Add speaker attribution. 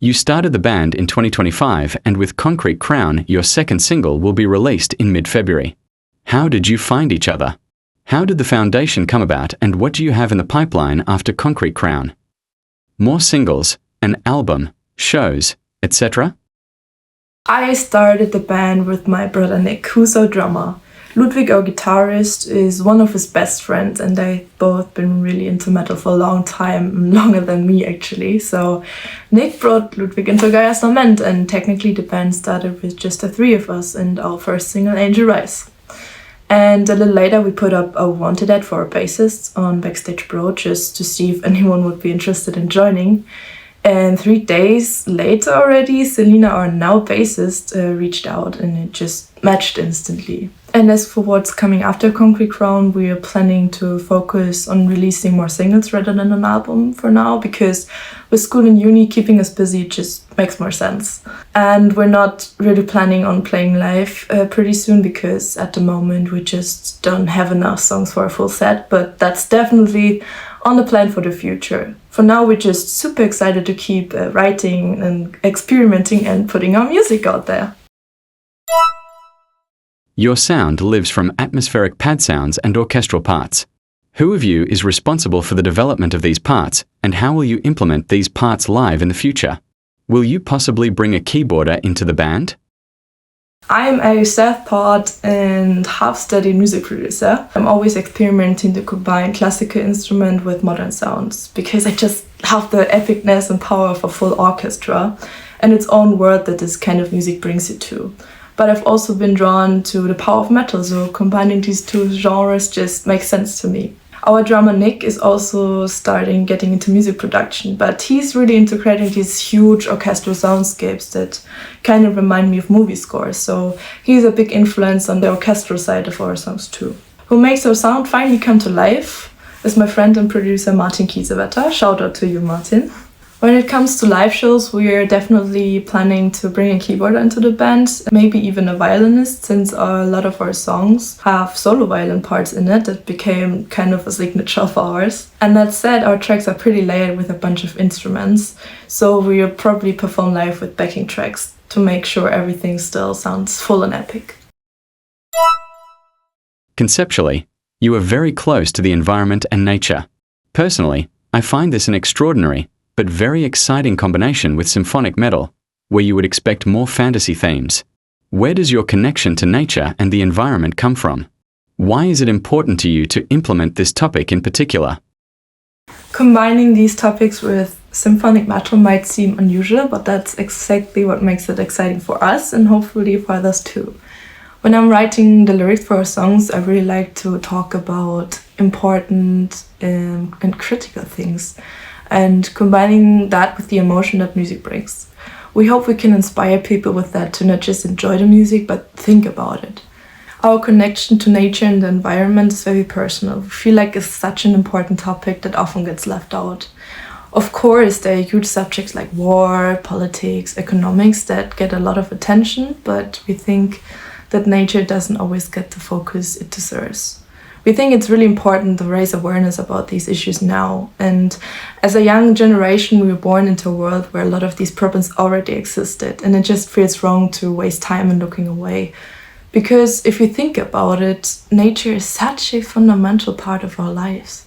Speaker 1: You started the band in 2025, and with Concrete Crown, your second single will be released in mid-February. How did you find each other? How did the foundation come about, and what do you have in the pipeline after Concrete Crown? More singles, an album, shows, etc.?
Speaker 2: I started the band with my brother Nick, who's our drummer. Ludwig, our guitarist, is one of his best friends, and they've both been really into metal for a long time, longer than me actually. So Nick brought Ludwig into GAIA S LAMENT, and technically the band started with just the three of us and our first single, Angel Rise. And a little later we put up a wanted ad for our bassists on Backstage Bro just to see if anyone would be interested in joining. And 3 days later already, Levina, our now bassist, reached out, and it just matched instantly. And as for what's coming after Concrete Crown, we are planning to focus on releasing more singles rather than an album for now, because with school and uni keeping us busy just makes more sense. And we're not really planning on playing live pretty soon, because at the moment we just don't have enough songs for a full set, but that's definitely on the plan for the future. For now, we're just super excited to keep writing and experimenting and putting our music out there.
Speaker 1: Your sound lives from atmospheric pad sounds and orchestral parts. Who of you is responsible for the development of these parts, and how will you implement these parts live in the future? Will you possibly bring a keyboarder into the band?
Speaker 2: I'm a self-taught and half-studied music producer. I'm always experimenting to combine classical instrument with modern sounds, because I just love the epicness and power of a full orchestra and its own world that this kind of music brings you to. But I've also been drawn to the power of metal, so combining these two genres just makes sense to me. Our drummer Nick is also getting into music production, but he's really into creating these huge orchestral soundscapes that kind of remind me of movie scores, so he's a big influence on the orchestral side of our songs too. Who makes our sound finally come to life is my friend and producer Martin Kiesewetter. Shout out to you, Martin. When it comes to live shows, we're definitely planning to bring a keyboarder into the band, maybe even a violinist, since a lot of our songs have solo violin parts in it that became kind of a signature of ours. And that said, our tracks are pretty layered with a bunch of instruments, so we'll probably perform live with backing tracks to make sure everything still sounds full and epic.
Speaker 1: Conceptually, you are very close to the environment and nature. Personally, I find this an extraordinary but very exciting combination with symphonic metal, where you would expect more fantasy themes. Where does your connection to nature and the environment come from? Why is it important to you to implement this topic in particular?
Speaker 2: Combining these topics with symphonic metal might seem unusual, but that's exactly what makes it exciting for us and hopefully for others too. When I'm writing the lyrics for our songs, I really like to talk about important and critical things, and combining that with the emotion that music brings. We hope we can inspire people with that to not just enjoy the music, but think about it. Our connection to nature and the environment is very personal. We feel like it's such an important topic that often gets left out. Of course, there are huge subjects like war, politics, economics that get a lot of attention, but we think that nature doesn't always get the focus it deserves. We think it's really important to raise awareness about these issues now. And as a young generation, we were born into a world where a lot of these problems already existed, and it just feels wrong to waste time in looking away. Because if you think about it, nature is such a fundamental part of our lives.